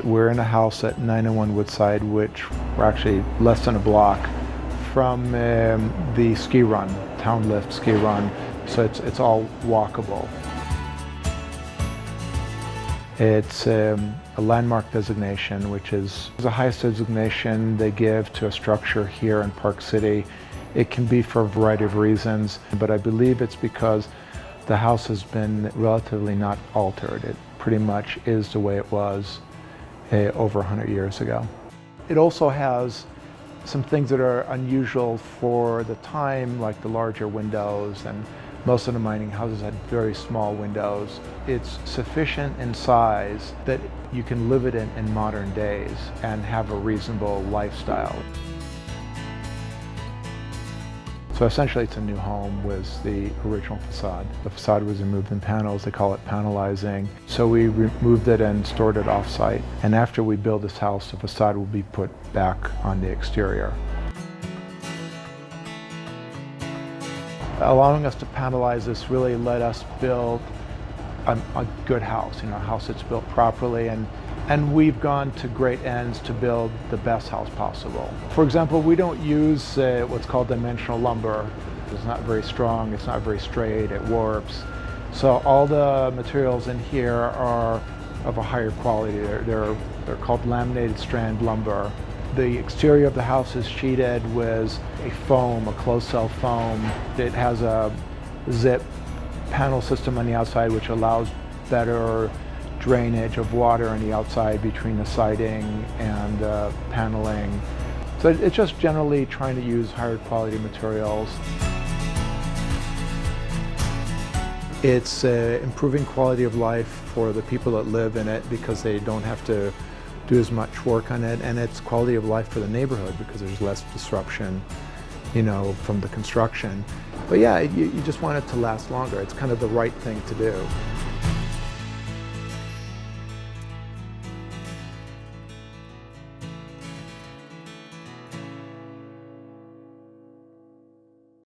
We're in a house at 901 Woodside, which we're actually less than a block from the ski run, town lift ski run, so it's all walkable. It's a landmark designation, which is the highest designation they give to a structure here in Park City. It can be for a variety of reasons, but I believe it's because the house has been relatively not altered. It pretty much is the way it was over 100 years ago. It also has some things that are unusual for the time, like the larger windows, and most of the mining houses had very small windows. It's sufficient in size that you can live it in modern days and have a reasonable lifestyle. So essentially it's a new home with the original facade. The facade was removed in panels, they call it panelizing. So we removed it and stored it off-site. And after we build this house, the facade will be put back on the exterior. Allowing us to panelize this really let us build a good house, a house that's built properly, and we've gone to great ends to build the best house possible. For example, we don't use what's called dimensional lumber. It's not very strong, it's not very straight, it warps. So all the materials in here are of a higher quality. They're called laminated strand lumber. The exterior of the house is sheeted with a foam, a closed cell foam. It has a zip panel system on the outside which allows better drainage of water on the outside between the siding and paneling. So it's just generally trying to use higher quality materials. It's improving quality of life for the people that live in it because they don't have to do as much work on it, and it's quality of life for the neighborhood because there's less disruption, from the construction. But yeah, you just want it to last longer. It's kind of the right thing to do.